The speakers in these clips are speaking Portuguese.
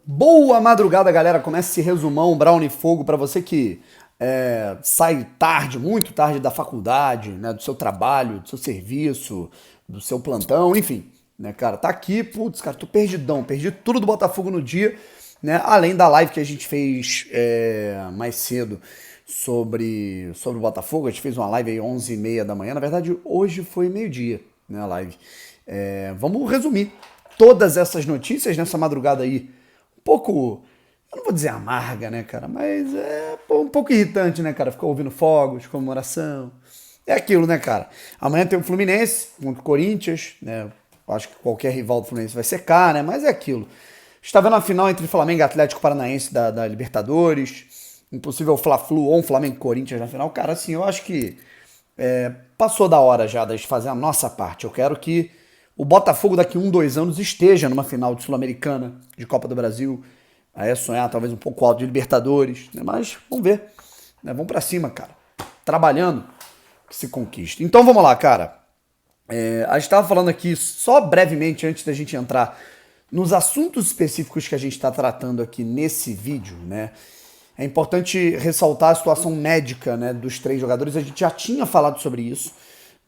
Boa madrugada, galera. Começa esse resumão Brownie Fogo para você que sai tarde, muito tarde da faculdade, né, do seu trabalho, do seu serviço, do seu plantão, enfim, né, cara, tá aqui, putz, cara, tô perdidão, perdi tudo do Botafogo no dia, né, além da live que a gente fez mais cedo sobre o Botafogo. A gente fez uma live aí 11h30 da manhã, na verdade hoje foi meio-dia, né, a live. Vamos resumir todas essas notícias nessa madrugada aí, um pouco, eu não vou dizer amarga, né, cara, mas um pouco irritante, né, cara, ficar ouvindo fogos, comemoração, é aquilo, né, cara. Amanhã tem o Fluminense contra o Corinthians, né, acho que qualquer rival do Fluminense vai secar, né, mas é aquilo. Está vendo a final entre Flamengo e Atlético Paranaense da Libertadores, um possível Fla-Flu ou um Flamengo-Corinthians na final, cara, assim, eu acho que passou da hora já de fazer a nossa parte. Eu quero que o Botafogo daqui 1, 2 anos esteja numa final de Sul-Americana, de Copa do Brasil. Aí é sonhar talvez um pouco alto de Libertadores, né? Mas vamos ver, né? Vamos pra cima, cara. Trabalhando que se conquista. Então vamos lá, cara. A gente tava falando aqui só brevemente antes da gente entrar nos assuntos específicos que a gente está tratando aqui nesse vídeo, né? É importante ressaltar a situação médica, né, dos 3 jogadores. A gente já tinha falado sobre isso,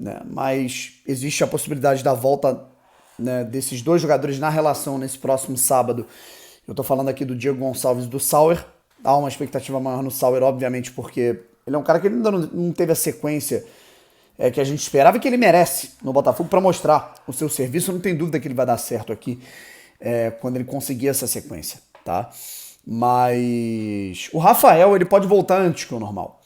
né, mas existe a possibilidade da volta, né, desses 2 jogadores na relação nesse próximo sábado. Eu tô falando aqui do Diego Gonçalves e do Sauer. Há uma expectativa maior no Sauer, obviamente, porque ele é um cara que ainda não teve a sequência que a gente esperava e que ele merece no Botafogo para mostrar o seu serviço. Não tem dúvida que ele vai dar certo aqui quando ele conseguir essa sequência, tá? Mas o Rafael, ele pode voltar antes que o normal,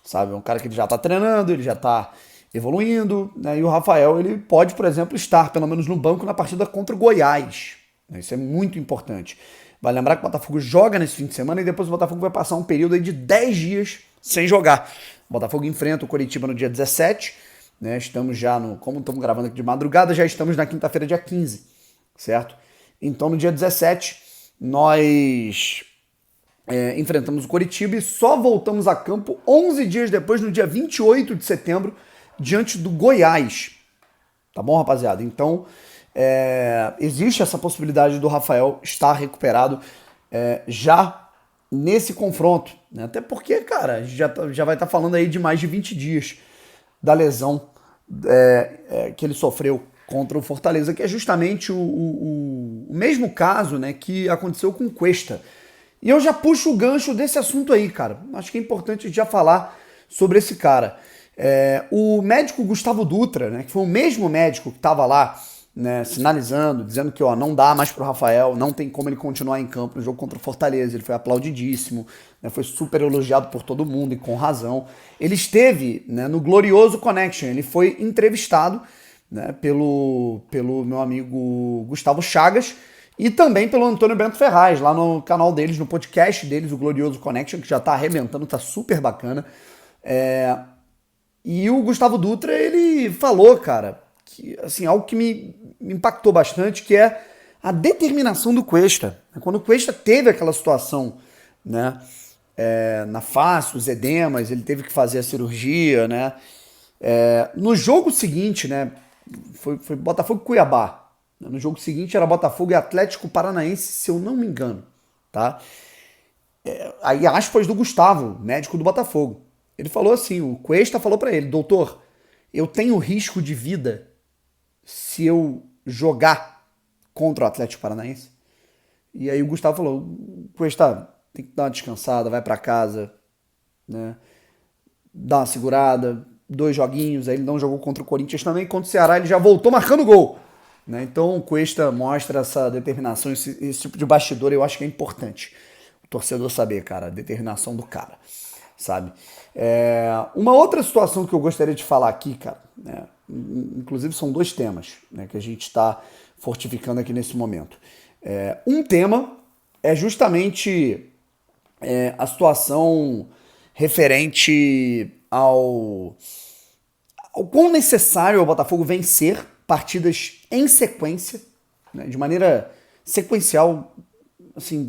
sabe? É um cara que ele já tá treinando, ele já tá evoluindo, né? E o Rafael, ele pode, por exemplo, estar pelo menos no banco na partida contra o Goiás, né? Isso é muito importante. Vai lembrar que o Botafogo joga nesse fim de semana e depois o Botafogo vai passar um período aí de 10 dias sem jogar. O Botafogo enfrenta o Coritiba no dia 17, né? Estamos já como estamos gravando aqui de madrugada, já estamos na quinta-feira, dia 15, certo? Então no dia 17 nós enfrentamos o Coritiba e só voltamos a campo 11 dias depois, no dia 28 de setembro, diante do Goiás. Tá bom, rapaziada? Então, existe essa possibilidade do Rafael estar recuperado já nesse confronto, né? Até porque, cara, a gente já vai estar falando aí de mais de 20 dias da lesão que ele sofreu contra o Fortaleza, que é justamente o mesmo caso, né, que aconteceu com o Cuesta. E eu já puxo o gancho desse assunto aí, cara. Acho que é importante já falar sobre esse cara. O médico Gustavo Dutra, né, que foi o mesmo médico que estava lá, né, sinalizando, dizendo que não dá mais pro Rafael, não tem como ele continuar em campo no jogo contra o Fortaleza. Ele foi aplaudidíssimo, né, foi super elogiado por todo mundo e com razão. Ele esteve, né, no Glorioso Connection, ele foi entrevistado, né, pelo meu amigo Gustavo Chagas, e também pelo Antônio Bento Ferraz, lá no canal deles, no podcast deles, o Glorioso Connection, que já tá arrebentando, tá super bacana. E o Gustavo Dutra, ele falou, cara, que, assim, algo que me impactou bastante, que é a determinação do Cuesta. Quando o Cuesta teve aquela situação, né, na face, os edemas, ele teve que fazer a cirurgia, né. No jogo seguinte, né, foi Botafogo e Cuiabá. No jogo seguinte era Botafogo e Atlético Paranaense, se eu não me engano, tá? Aí aspas do Gustavo, médico do Botafogo. Ele falou assim, o Cuesta falou pra ele: doutor, eu tenho risco de vida se eu jogar contra o Atlético Paranaense? E aí o Gustavo falou: Cuesta, tem que dar uma descansada, vai pra casa, né? Dá uma segurada, 2 joguinhos. Aí ele não jogou contra o Corinthians também, contra o Ceará ele já voltou marcando gol, né? Então o Cuesta mostra essa determinação, esse tipo de bastidor. Eu acho que é importante o torcedor saber, cara, a determinação do cara, sabe? Uma outra situação que eu gostaria de falar aqui, cara, né? Inclusive são 2 temas, né, que a gente está fortificando aqui nesse momento. Um tema é justamente a situação referente ao quão necessário é o Botafogo vencer partidas em sequência, né, de maneira sequencial, assim,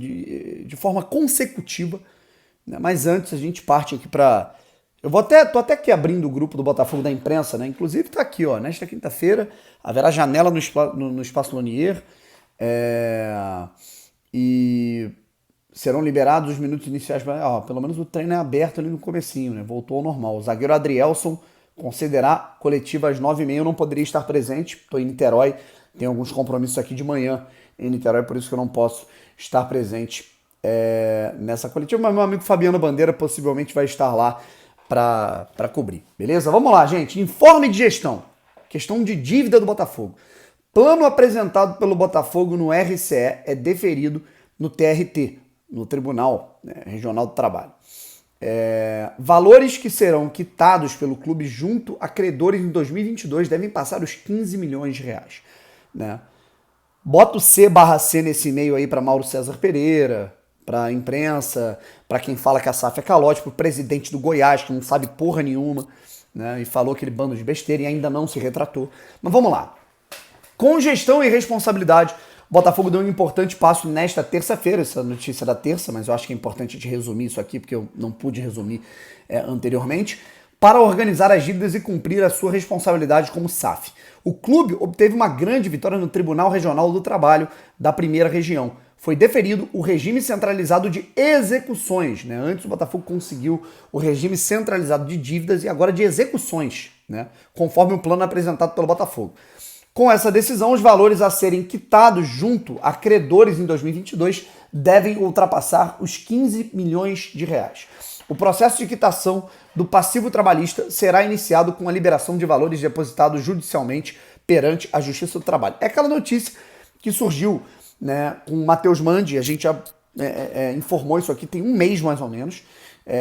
de forma consecutiva, né. Mas antes a gente parte aqui para... tô até aqui abrindo o grupo do Botafogo da imprensa, né? Inclusive tá aqui, ó, nesta quinta-feira haverá janela no Espaço Lonier, e serão liberados os minutos iniciais. Pelo menos o treino é aberto ali no comecinho, né? Voltou ao normal. O zagueiro Adrielson considerar coletiva às 9h30. Eu não poderia estar presente, estou em Niterói, tenho alguns compromissos aqui de manhã em Niterói, por isso que eu não posso estar presente nessa coletiva, mas meu amigo Fabiano Bandeira possivelmente vai estar lá para cobrir, beleza? Vamos lá, gente. Informe de gestão. Questão de dívida do Botafogo. Plano apresentado pelo Botafogo no RCE é deferido no TRT, no Tribunal Regional do Trabalho. Valores que serão quitados pelo clube junto a credores em 2022 devem passar os 15 milhões de reais. Né? Bota o C/C nesse e-mail aí para Mauro César Pereira, para a imprensa, para quem fala que a SAF é calote, para o presidente do Goiás, que não sabe porra nenhuma, né? E falou aquele bando de besteira e ainda não se retratou. Mas vamos lá. Com gestão e responsabilidade, o Botafogo deu um importante passo nesta terça-feira, essa notícia da terça, mas eu acho que é importante de resumir isso aqui, porque eu não pude resumir anteriormente, para organizar as dívidas e cumprir a sua responsabilidade como SAF. O clube obteve uma grande vitória no Tribunal Regional do Trabalho da primeira região. Foi deferido o regime centralizado de execuções. Né? Antes o Botafogo conseguiu o regime centralizado de dívidas e agora de execuções, né? Conforme o plano apresentado pelo Botafogo. Com essa decisão, os valores a serem quitados junto a credores em 2022 devem ultrapassar os 15 milhões de reais. O processo de quitação do passivo trabalhista será iniciado com a liberação de valores depositados judicialmente perante a Justiça do Trabalho. É aquela notícia que surgiu, né, com o Matheus Mandi, a gente já informou isso aqui tem um mês mais ou menos,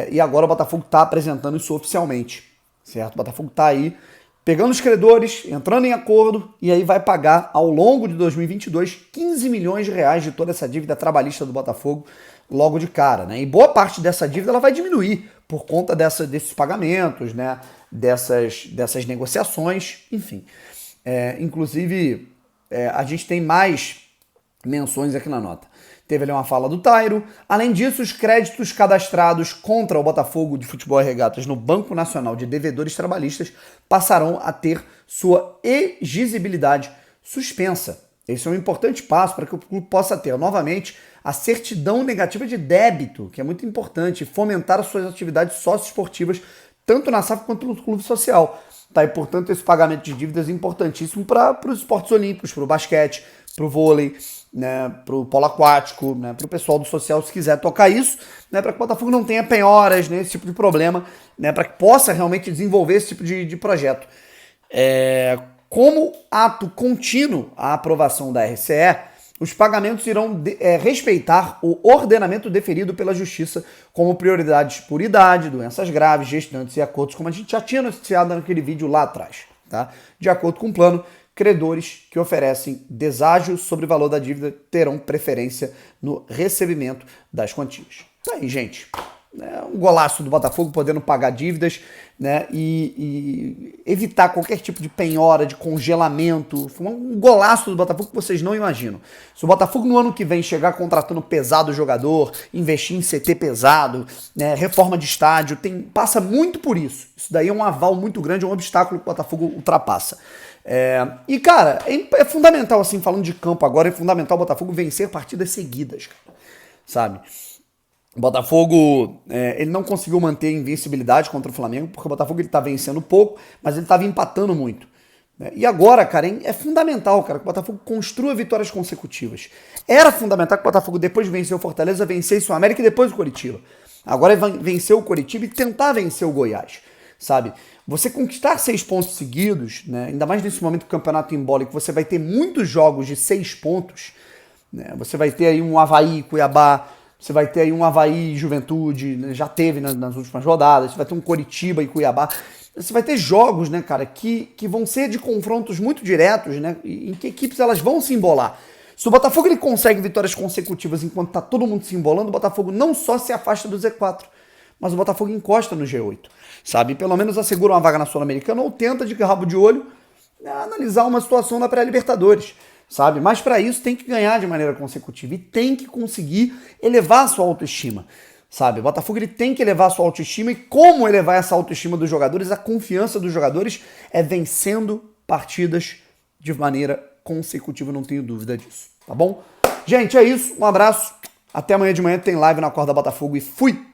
e agora o Botafogo está apresentando isso oficialmente, certo? O Botafogo está aí pegando os credores, entrando em acordo, e aí vai pagar ao longo de 2022 15 milhões de reais de toda essa dívida trabalhista do Botafogo logo de cara, né? E boa parte dessa dívida ela vai diminuir por conta desses pagamentos, né? Dessas negociações, enfim. Inclusive, a gente tem mais menções aqui na nota. Teve ali uma fala do Tairo. Além disso, os créditos cadastrados contra o Botafogo de Futebol e Regatas no Banco Nacional de Devedores Trabalhistas passarão a ter sua exigibilidade suspensa. Esse é um importante passo para que o clube possa ter, novamente, a certidão negativa de débito, que é muito importante, fomentar as suas atividades socioesportivas, tanto na SAF quanto no clube social. Tá? E, portanto, esse pagamento de dívidas é importantíssimo para os esportes olímpicos, para o basquete, para o vôlei, né, para o polo aquático, né, para o pessoal do social, se quiser tocar isso, né, para que o Botafogo não tenha penhoras, né, esse tipo de problema, né, para que possa realmente desenvolver esse tipo de projeto. Como ato contínuo à aprovação da RCE, os pagamentos irão respeitar o ordenamento deferido pela Justiça como prioridades por idade, doenças graves, gestantes e acordos, como a gente já tinha noticiado naquele vídeo lá atrás. Tá? De acordo com o plano, credores que oferecem deságio sobre o valor da dívida terão preferência no recebimento das quantias. Isso aí, gente. Um golaço do Botafogo podendo pagar dívidas, né, e evitar qualquer tipo de penhora, de congelamento. Foi um golaço do Botafogo que vocês não imaginam. Se o Botafogo no ano que vem chegar contratando pesado jogador, investir em CT pesado, né, reforma de estádio, passa muito por isso. Isso daí é um aval muito grande, é um obstáculo que o Botafogo ultrapassa. E, cara, é fundamental, assim, falando de campo agora, é fundamental o Botafogo vencer partidas seguidas, cara, sabe? O Botafogo, ele não conseguiu manter a invencibilidade contra o Flamengo, porque o Botafogo ele tá vencendo pouco, mas ele estava empatando muito. Né? E agora, cara, é fundamental, cara, que o Botafogo construa vitórias consecutivas. Era fundamental que o Botafogo, depois de vencer o Fortaleza, vencesse o América e depois o Coritiba. Agora é vencer o Coritiba e tentar vencer o Goiás, sabe? Você conquistar 6 pontos seguidos, né? Ainda mais nesse momento do campeonato embólico, você vai ter muitos jogos de 6 pontos, né? Você vai ter aí um Avaí, Cuiabá, você vai ter aí um Avaí Juventude, né? Já teve nas últimas rodadas, você vai ter um Coritiba e Cuiabá. Você vai ter jogos, né, cara, que vão ser de confrontos muito diretos, né, em que equipes elas vão se embolar. Se o Botafogo ele consegue vitórias consecutivas enquanto tá todo mundo se embolando, o Botafogo não só se afasta do Z4, mas o Botafogo encosta no G8, sabe? Pelo menos assegura uma vaga na Sul-Americana ou tenta de rabo de olho, né, analisar uma situação na pré-Libertadores, sabe? Mas para isso tem que ganhar de maneira consecutiva e tem que conseguir elevar a sua autoestima, sabe? O Botafogo ele tem que elevar a sua autoestima e como elevar essa autoestima dos jogadores, a confiança dos jogadores é vencendo partidas de maneira consecutiva, não tenho dúvida disso, tá bom? Gente, é isso, um abraço, Até amanhã de manhã tem live na Acorda Botafogo e fui!